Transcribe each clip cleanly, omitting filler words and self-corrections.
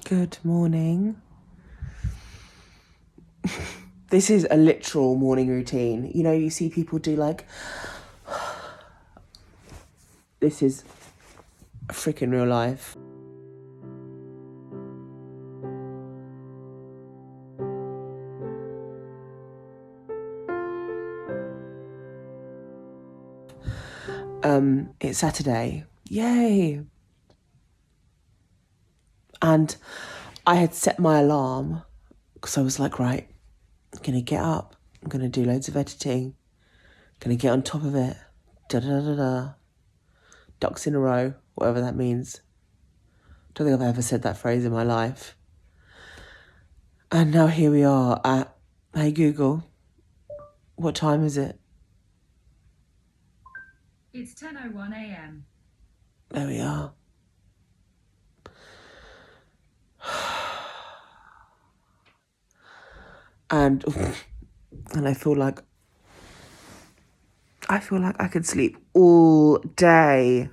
Good morning. This is a literal morning routine. You know, you see people do like... This is freaking real life. It's Saturday. Yay. And I had set my alarm because I was like, right, I'm going to get up. I'm going to do loads of editing. Going to get on top of it. Da-da-da-da-da. Ducks in a row, whatever that means. Don't think I've ever said that phrase in my life. And now here we are at, hey Google, what time is it? It's 10:01 a.m. There we are. And I feel like I could sleep all day.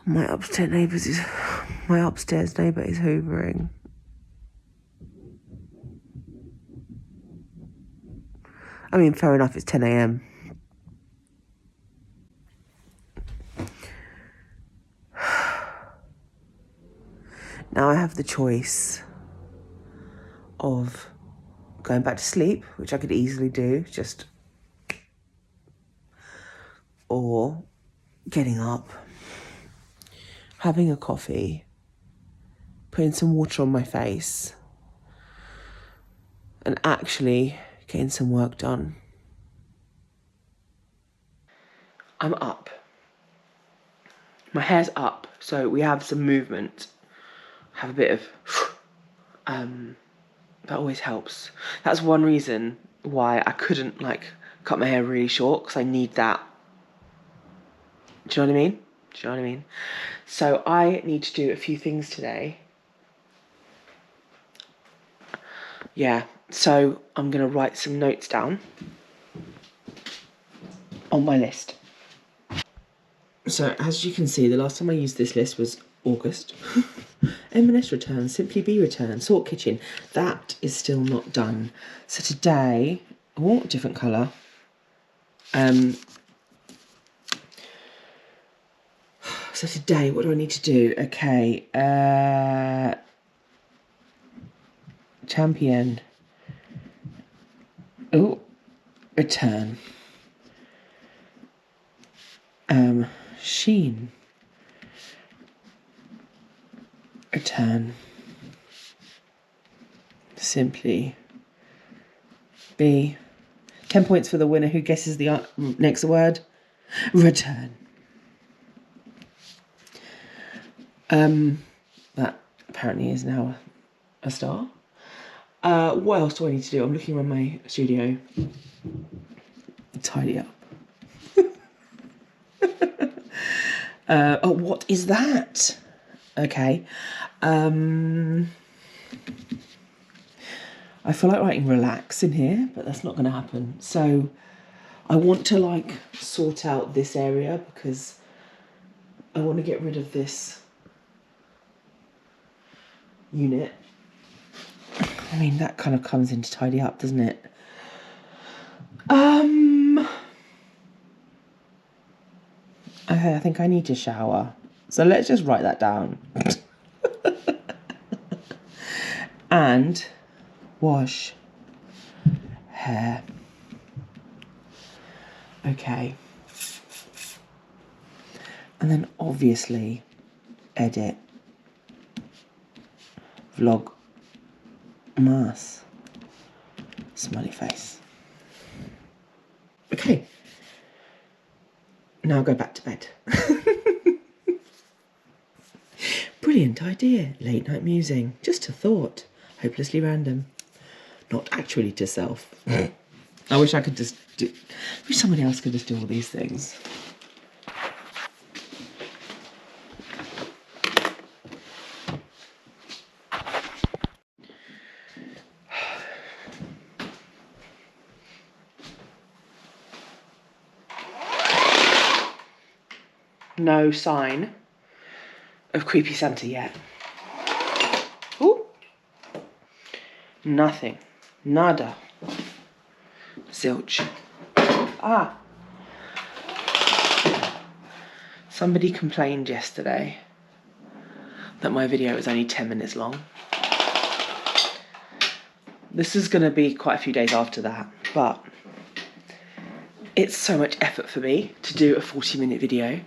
My upstairs neighbour is hoovering. I mean, fair enough, it's 10 a.m. Now I have the choice of going back to sleep, which I could easily do, or getting up, having a coffee, putting some water on my face, and actually getting some work done. I'm up. My hair's up, so we have some movement. Have a bit of, that always helps. That's one reason why I couldn't cut my hair really short, because I need that. Do you know what I mean? So I need to do a few things today. Yeah, so I'm gonna write some notes down on my list. So as you can see, the last time I used this list was August. M&S return, Simply Be return, Sort Kitchen. That is still not done. So today, oh, different colour. So today, what do I need to do? Okay, Champion. Oh, return. Sheen. Return. Simply Be. 10 points for the winner who guesses the next word. Return. That apparently is now a star. What else do I need to do? I'm looking around my studio. Tidy up. Oh, what is that? Okay. I feel like writing relax in here, but that's not going to happen. So I want to sort out this area because I want to get rid of this unit. I mean, that kind of comes into tidy up, doesn't it? Okay, I think I need to shower. So let's just write that down. And wash hair. Okay. And then obviously edit. Vlogmas. Smiley face. Okay. Now go back to bed. Brilliant idea. Late night musing. Just a thought. Hopelessly random. Not actually to self. I wish I could just do... I wish somebody else could just do all these things. no sign of creepy Santa yet. Ooh. Nothing. Nada. Zilch. Ah. Somebody complained yesterday that my video was only 10 minutes long. This is going to be quite a few days after that, but it's so much effort for me to do a 40-minute video,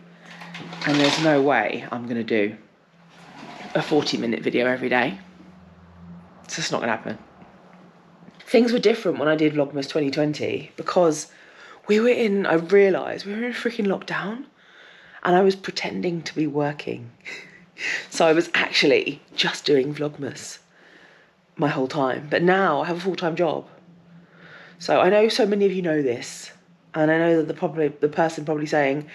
and there's no way I'm going to do a 40-minute video every day. It's just not going to happen. Things were different when I did Vlogmas 2020 because I realised we were in a freaking lockdown and I was pretending to be working. So I was actually just doing Vlogmas my whole time. But now I have a full-time job. So I know so many of you know this, and I know that the person probably saying,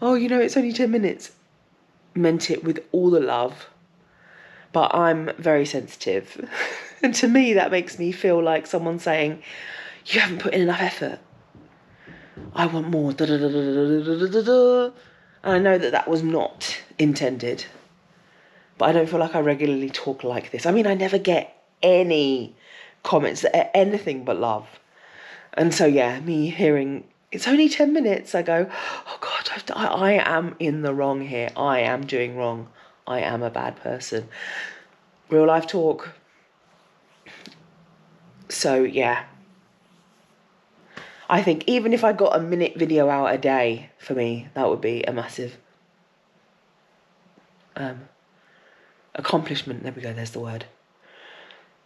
oh, you know, it's only 10 minutes, meant it with all the love. But I'm very sensitive. And to me, that makes me feel like someone saying, you haven't put in enough effort. I want more. Da, da, da, da, da, da, da, da. And I know that that was not intended. But I don't feel like I regularly talk like this. I mean, I never get any comments that are anything but love. And so, yeah, me hearing, it's only 10 minutes, I go, oh God, I am in the wrong here. I am doing wrong. I am a bad person. Real life talk. So, yeah. I think even if I got a minute video out a day, for me, that would be a massive accomplishment. There we go, there's the word.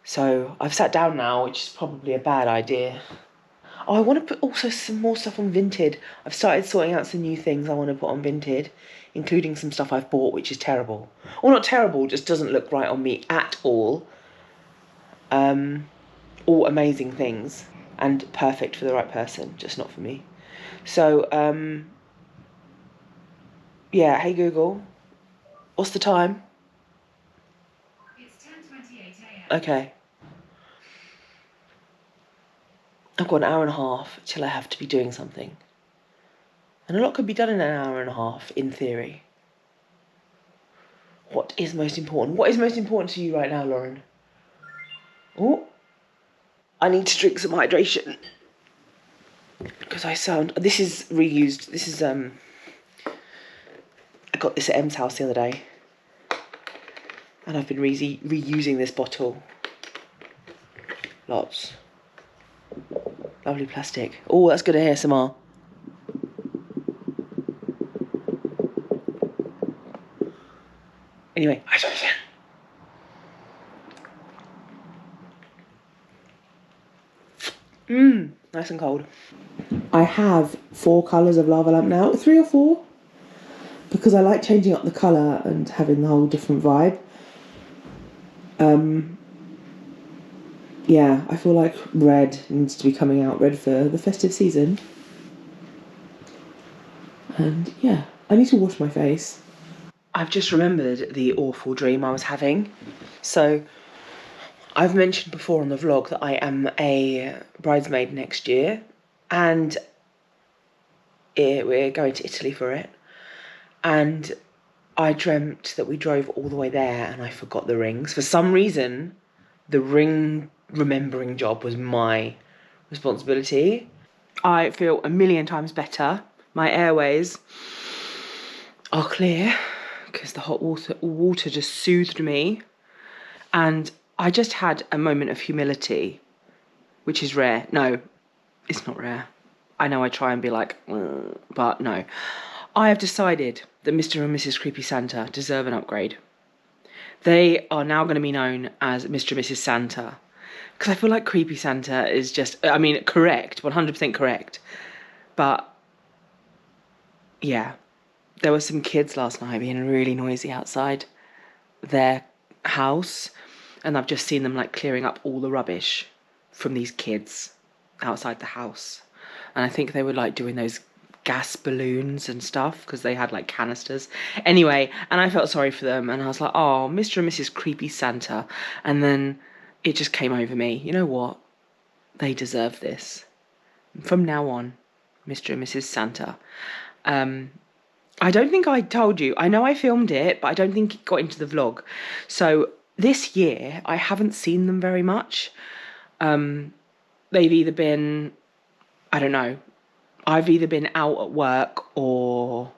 So I've sat down now, which is probably a bad idea. Oh, I want to put also some more stuff on Vinted. I've started sorting out some new things I want to put on Vinted, including some stuff I've bought, which is terrible. Or not terrible, just doesn't look right on me at all. All amazing things and perfect for the right person, just not for me. So, yeah, hey Google, what's the time? It's 10:28 a.m. Okay. I've got an hour and a half till I have to be doing something. And a lot could be done in an hour and a half, in theory. What is most important? What is most important to you right now, Lauren? Oh, I need to drink some hydration. Because this is reused, this is, I got this at Em's house the other day. And I've been reusing this bottle. Lots. Lovely plastic. Oh, that's good ASMR. Anyway, hydration. Nice and cold. I have 4 colours of lava lamp now, 3 or 4, because I like changing up the colour and having the whole different vibe. Yeah, I feel like red needs to be coming out, red for the festive season. And yeah, I need to wash my face. I've just remembered the awful dream I was having. So, I've mentioned before on the vlog that I am a bridesmaid next year, and we're going to Italy for it. And I dreamt that we drove all the way there and I forgot the rings. For some reason, the ring remembering job was my responsibility. I feel a million times better. My airways are clear because the hot water just soothed me. And I just had a moment of humility, which is rare. No, it's not rare. I know I try and be like, but no. I have decided that Mr. and Mrs. Creepy Santa deserve an upgrade. They are now going to be known as Mr. and Mrs. Santa. Because I feel like Creepy Santa is just, I mean, correct, 100% correct. But, yeah, there were some kids last night being really noisy outside their house. And I've just seen them, like, clearing up all the rubbish from these kids outside the house. And I think they were, like, doing those gas balloons and stuff because they had, like, canisters. Anyway, and I felt sorry for them. And I was like, oh, Mr. and Mrs. Creepy Santa. And then it just came over me. You know what? They deserve this. From now on, Mr. and Mrs. Santa. I don't think I told you. I know I filmed it, but I don't think it got into the vlog. So this year, I haven't seen them very much. They've either been, I don't know, I've either been out at work or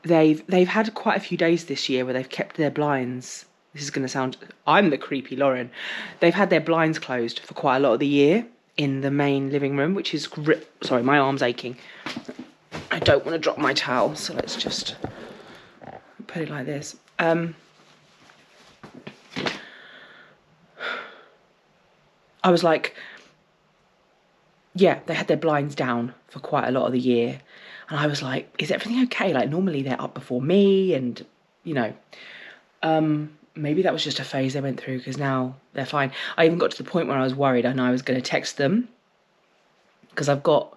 they've had quite a few days this year where they've kept their blinds. This is going to sound, I'm the creepy Lauren. They've had their blinds closed for quite a lot of the year in the main living room, which is, sorry, my arm's aching. I don't want to drop my towel, so let's just put it like this. I was like, yeah, they had their blinds down for quite a lot of the year. And I was like, is everything okay? Like, normally they're up before me and, you know, maybe that was just a phase they went through because now they're fine. I even got to the point where I was worried and I was going to text them because I've got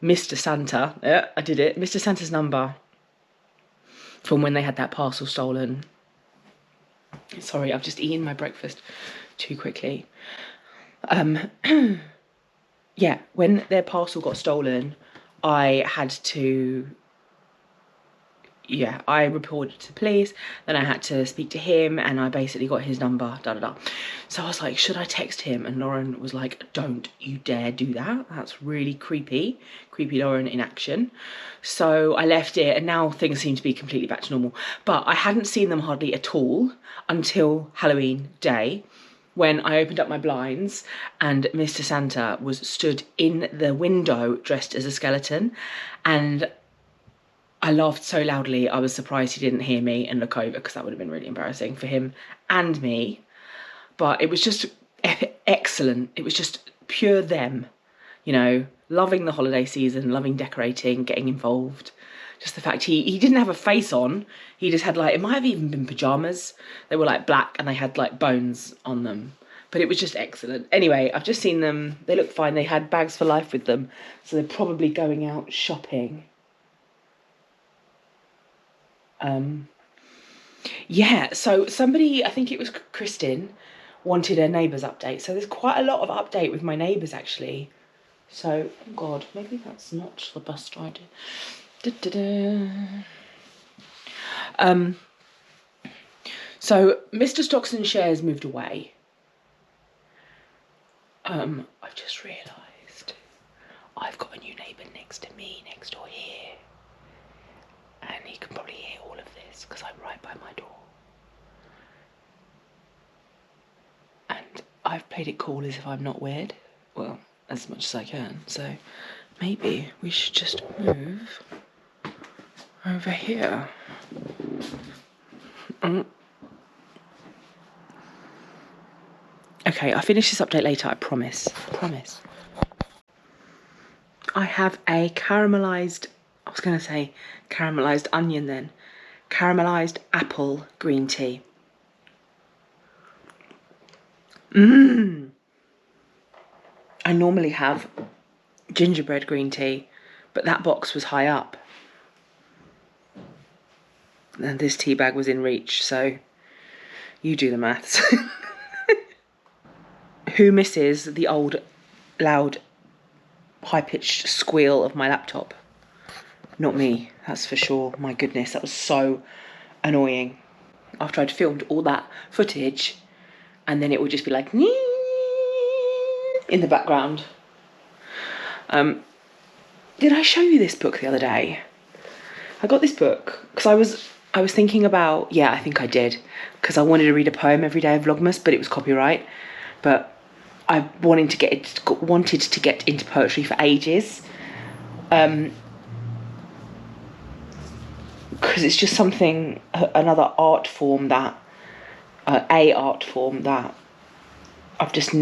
Mr. Santa. Yeah, I did it. Mr. Santa's number from when they had that parcel stolen. Sorry, I've just eaten my breakfast too quickly. Yeah, when their parcel got stolen, I had to, yeah, I reported to the police, then I had to speak to him, and I basically got his number, So I was like, should I text him? And Lauren was like, don't you dare do that. That's really creepy. Creepy Lauren in action. So I left it, and now things seem to be completely back to normal. But I hadn't seen them hardly at all until Halloween day, when I opened up my blinds and Mr. Santa was stood in the window dressed as a skeleton, and I laughed so loudly I was surprised he didn't hear me and look over, because that would have been really embarrassing for him and me. But it was just excellent. It was just pure them, you know, loving the holiday season, loving decorating, getting involved. Just the fact he didn't have a face on. He just had, like, it might have even been pyjamas. They were like black and they had like bones on them. But it was just excellent. Anyway, I've just seen them. They look fine. They had bags for life with them. So they're probably going out shopping. Yeah, so somebody, I think it was Kristen, wanted a neighbours update. So there's quite a lot of update with my neighbours actually. So, oh God, maybe that's not the best idea. So Mr. Stocks and Shares moved away. I've just realised I've got a new neighbour next to me, next door here, and he can probably hear all of this because I'm right by my door. And I've played it cool as if I'm not weird, well, as much as I can. So maybe we should just move over here. Okay, I'll finish this update later, I promise. Promise. I have a caramelised, I was going to say caramelised onion then. Caramelised apple green tea. I normally have gingerbread green tea, but that box was high up. And this tea bag was in reach, so you do the maths. Who misses the old, loud, high-pitched squeal of my laptop? Not me, that's for sure. My goodness, that was so annoying. After I'd filmed all that footage, and then it would just be like, in the background. Did I show you this book the other day? I got this book because I was thinking about, yeah, I think I did, because I wanted to read a poem every day of Vlogmas, but it was copyright. But I wanted to get into poetry for ages, because it's just something, another art form that, I've just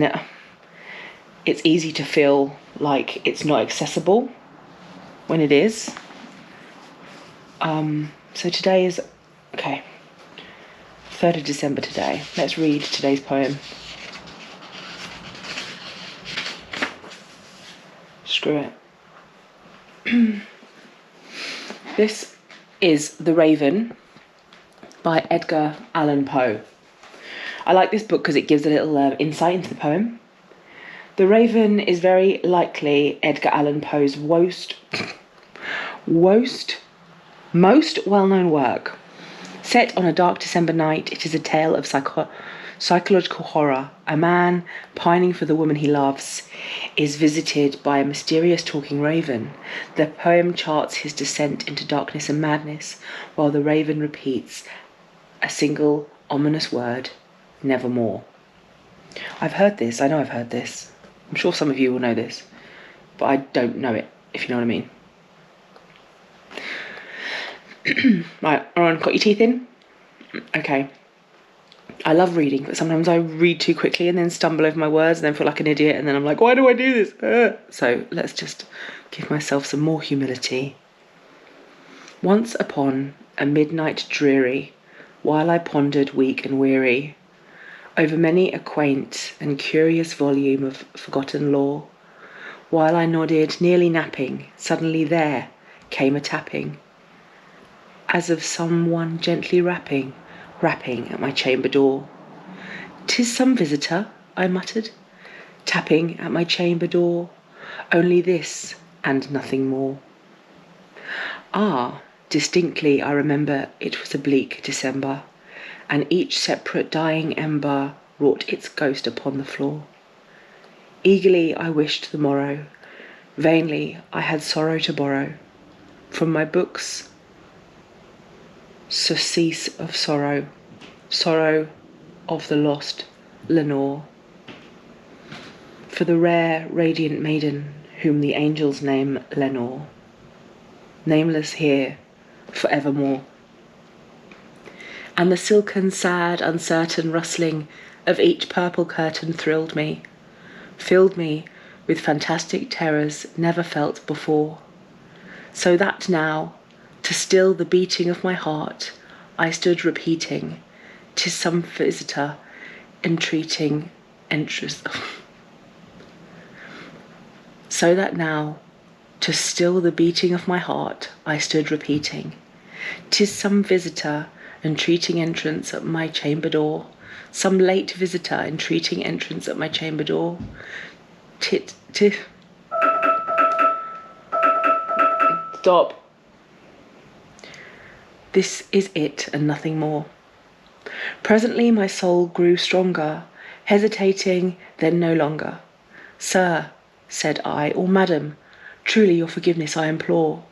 it's easy to feel like it's not accessible when it is. So today is, okay, 3rd of December today. Let's read today's poem. Screw it. This is The Raven by Edgar Allan Poe. I like this book because it gives a little insight into the poem. The Raven is very likely Edgar Allan Poe's worst Most well-known work. Set on a dark December night, it is a tale of psychological horror. A man, pining for the woman he loves, is visited by a mysterious talking raven. The poem charts his descent into darkness and madness, while the raven repeats a single ominous word, nevermore. I've heard this. I know I've heard this. I'm sure some of you will know this, but I don't know it, if you know what I mean. Right, Lauren, got your teeth in? Okay. I love reading, but sometimes I read too quickly and then stumble over my words and then feel like an idiot, and then I'm like, why do I do this? So let's just give myself some more humility. Once upon a midnight dreary, while I pondered weak and weary over many a quaint and curious volume of forgotten lore, while I nodded, nearly napping, suddenly there came a tapping, as of someone gently rapping at my chamber door. "'Tis some visitor," I muttered, tapping at my chamber door, only this and nothing more. Ah, distinctly I remember it was a bleak December, and each separate dying ember wrought its ghost upon the floor. Eagerly I wished the morrow, vainly I had sorrow to borrow from my books, surcease of sorrow, sorrow of the lost Lenore. For the rare, radiant maiden whom the angels name Lenore, nameless here forevermore. And the silken, sad, uncertain rustling of each purple curtain thrilled me, filled me with fantastic terrors never felt before, so that now, to still the beating of my heart, I stood repeating, "'Tis some visitor entreating entrance." So that now, to still the beating of my heart, I stood repeating, "'Tis some visitor entreating entrance at my chamber door, some late visitor entreating entrance at my chamber door. Stop. This is it and nothing more." Presently my soul grew stronger, hesitating then no longer. "Sir," said I, "or madam, truly your forgiveness I implore.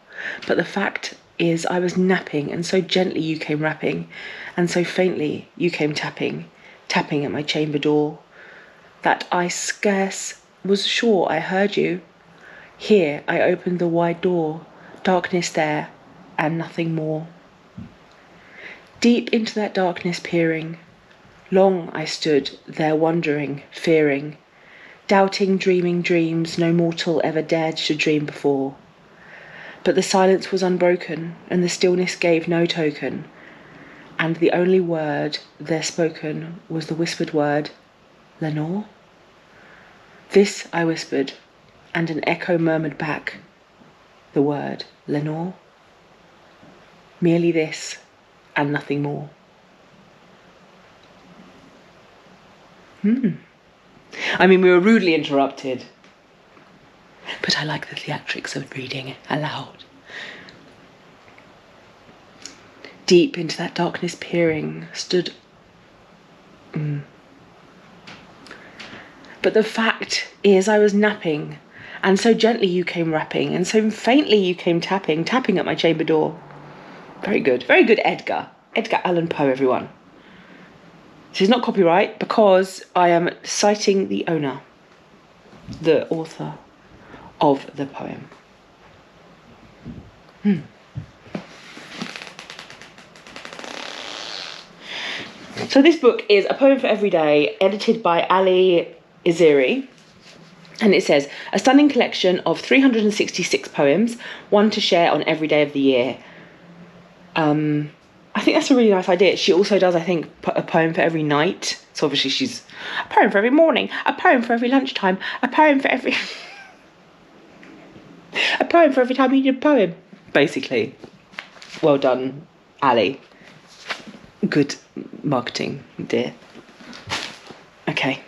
But the fact is I was napping, and so gently you came rapping, and so faintly you came tapping at my chamber door, that I scarce was sure I heard you. Here I opened the wide door, darkness there, and nothing more. Deep into that darkness peering, long I stood there wondering, fearing, doubting, dreaming dreams no mortal ever dared to dream before. But the silence was unbroken, and the stillness gave no token, and the only word there spoken was the whispered word, 'Lenore?' This I whispered, and an echo murmured back the word, 'Lenore?' Merely this, and nothing more." I mean, we were rudely interrupted, but I like the theatrics of reading aloud. Deep into that darkness peering stood... But the fact is I was napping, and so gently you came rapping, and so faintly you came tapping at my chamber door. Very good, Edgar. Edgar Allan Poe, everyone. This is not copyright because I am citing the owner, the author of the poem. So this book is A Poem for Every Day, edited by Ali Iziri. And it says, a stunning collection of 366 poems, one to share on every day of the year. I think that's a really nice idea. She also does, I think, a poem for every night. So obviously she's a poem for every morning, a poem for every lunchtime, a poem for every... a poem for every time you need a poem, basically. Well done, Ali. Good marketing, dear. Okay,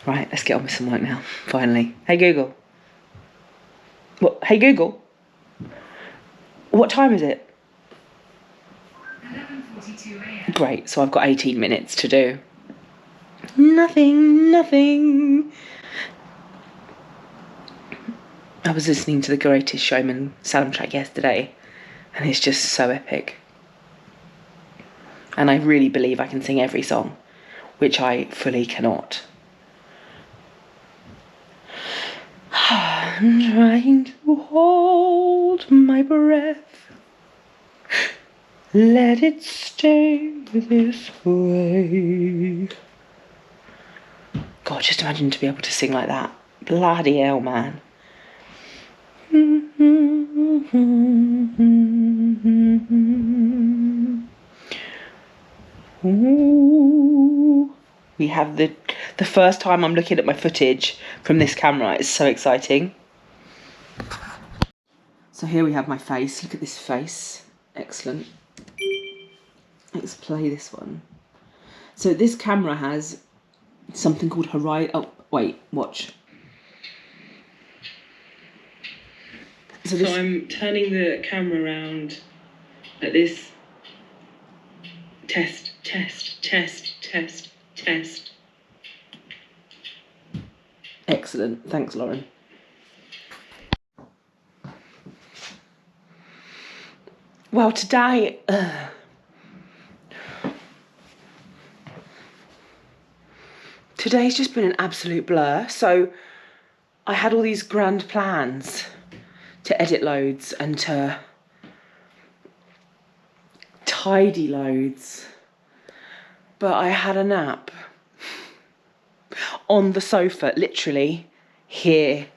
right, let's get on with some work now, finally. Hey Google. What? Hey Google. What time is it? 10:42 a.m. Great, so I've got 18 minutes to do. Nothing. I was listening to the Greatest Showman soundtrack yesterday, and it's just so epic. And I really believe I can sing every song, which I fully cannot. I'm trying to hold my breath. Let it stay this way. God, just imagine to be able to sing like that. Bloody hell, man. Ooh. We have the first time I'm looking at my footage from this camera. It's so exciting. So here we have my face. Look at this face. Excellent. Let's play this one. So this camera has something called horizon. Oh, wait, watch. So I'm turning the camera around like this. Test. Excellent. Thanks, Lauren. Well, today... Today's just been an absolute blur. So I had all these grand plans to edit loads and to tidy loads. But I had a nap on the sofa, literally here.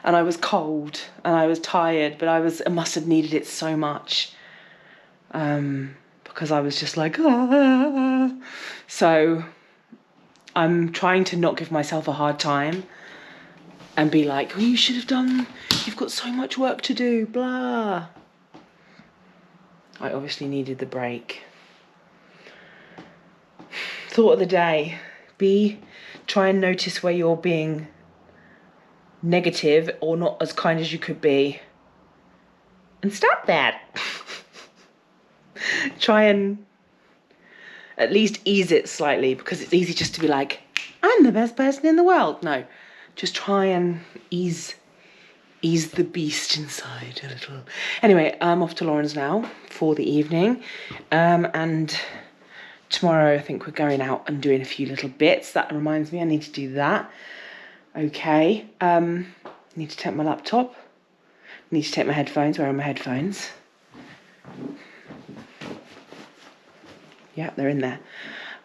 And I was cold and I was tired, but I must have needed it so much. Because I was just like, ah. So I'm trying to not give myself a hard time and be like, oh, you've got so much work to do, blah. I obviously needed the break. Thought of the day, try and notice where you're being negative or not as kind as you could be. And stop that. Try and at least ease it slightly, because it's easy just to be like, I'm the best person in the world. No, just try and ease the beast inside a little. Anyway, I'm off to Lauren's now for the evening. And tomorrow I think we're going out and doing a few little bits. That reminds me, I need to do that. Okay. Need to take my laptop. Need to take my headphones. Where are my headphones? Yeah, they're in there.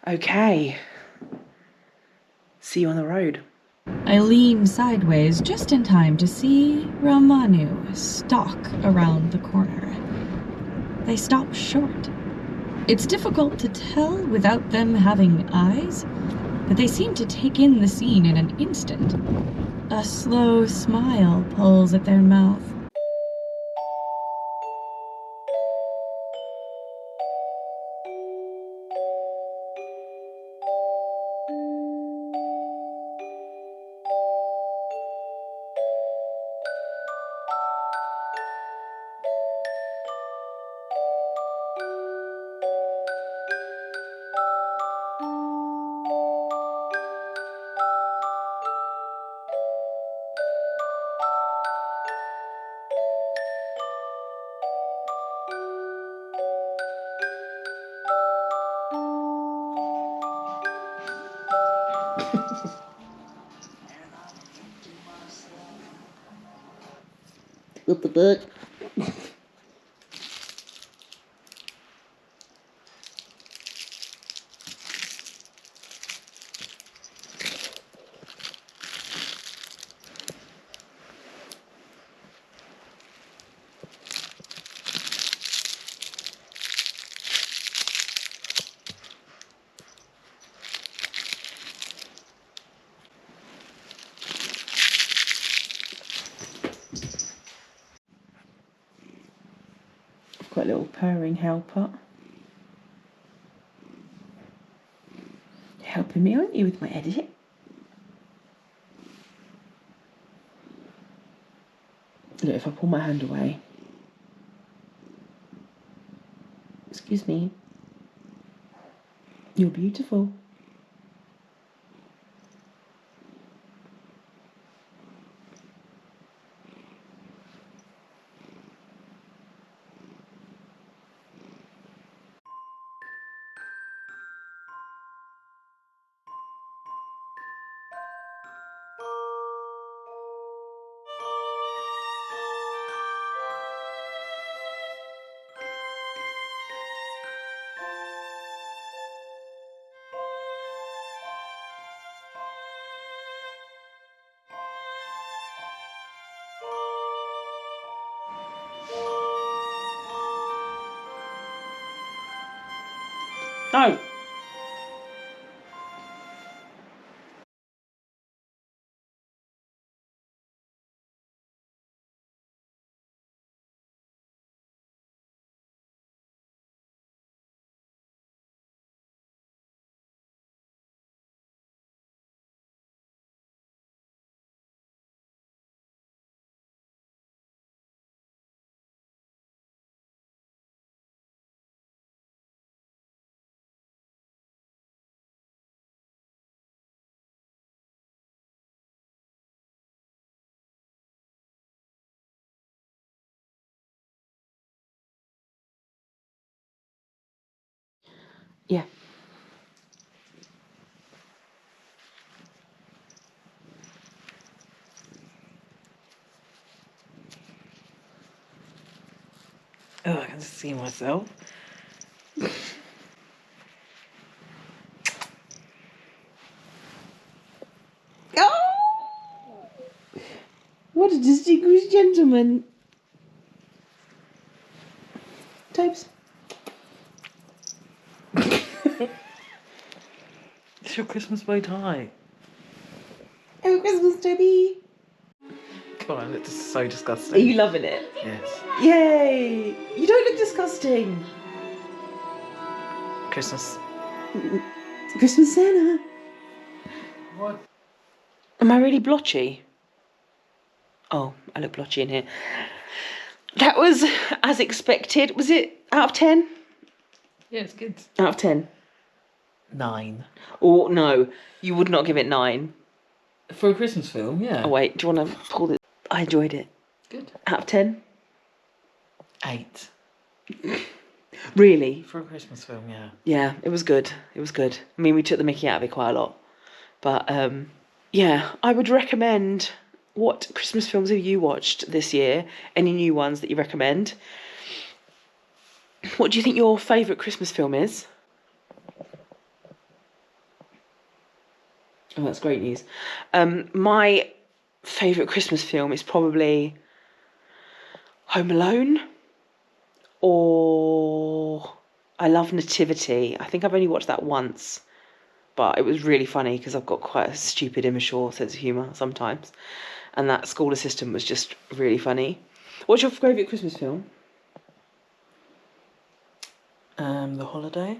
Okay. See you on the road. I lean sideways just in time to see Ramanu stalk around the corner. They stop short. It's difficult to tell without them having eyes, but they seem to take in the scene in an instant. A slow smile pulls at their mouth. What the fuck? Got a little purring helper. Helping me, aren't you, with my edit? Look, if I pull my hand away. Excuse me. You're beautiful. No. Yeah. Oh, I can see myself. Oh! What a distinguished gentleman. Tobes. It's your Christmas bow tie. Oh, Christmas, Toby. Come on, it's so Are disgusting. you loving it? Yes. Yay! You don't look disgusting. Christmas. Christmas Santa. What? Am I really blotchy? Oh, I look blotchy in here. That was as expected. Was it out of 10? Yeah, it's good. Out of 10. 9. Oh, no. You would not give it 9. For a Christmas film, yeah. Oh, wait. Do you want to pull this? I enjoyed it. Good. Out of 10? 8. Really? For a Christmas film, yeah. Yeah, it was good. It was good. I mean, we took the mickey out of it quite a lot. But, yeah, I would recommend... What Christmas films have you watched this year? Any new ones that you recommend? What do you think your favourite Christmas film is? Oh, that's great news. My favourite Christmas film is probably Home Alone, or I love Nativity. I think I've only watched that once, but it was really funny because I've got quite a stupid, immature sense of humour sometimes, and that school assistant was just really funny. What's your favourite Christmas film? The Holiday.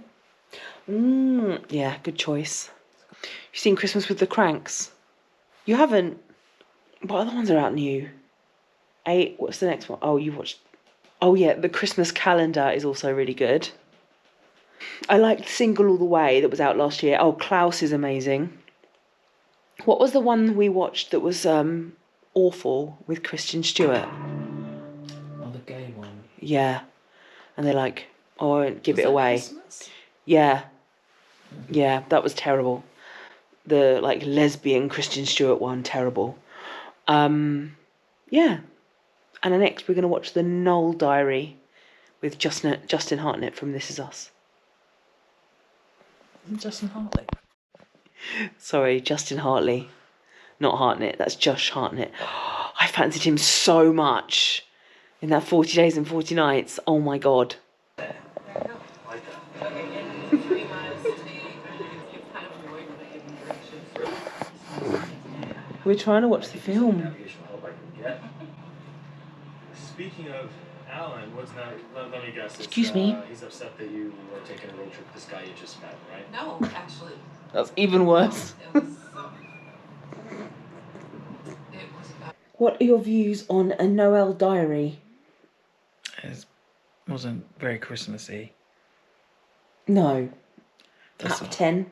Yeah, good choice. You've seen Christmas with the Cranks? You haven't? What other ones are out new? 8. What's the next one? Oh, you watched. Oh yeah, the Christmas Calendar is also really good. I liked Single All the Way that was out last year. Oh, Klaus is amazing. What was the one we watched that was awful with Kristen Stewart? Oh, the gay one. Yeah, and they're like, oh, I won't give it that away. Christmas? Yeah, yeah, that was terrible. The like lesbian Kristen Stewart one, terrible. Yeah, and next we're gonna watch the Knoll Diary with Justin Hartnett from This Is Us. Justin Hartley. Sorry, Justin Hartley, not Hartnett. That's Josh Hartnett. I fancied him so much in that 40 Days and 40 Nights. Oh my god. We're trying to watch the film. Speaking of Alan, what's not? Let me guess. Excuse me. He's upset that you were taking a road trip with this guy you just met, right? No, actually, That's even worse. it was about What are your views on A Noel Diary? It wasn't very Christmassy. No. Out of 10.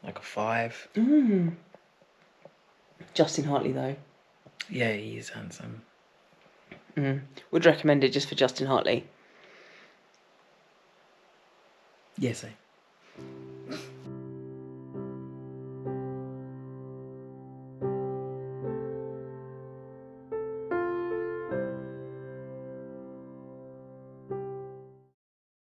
Like a 5. Justin Hartley, though. Yeah, he's handsome. Would recommend it just for Justin Hartley. Yes,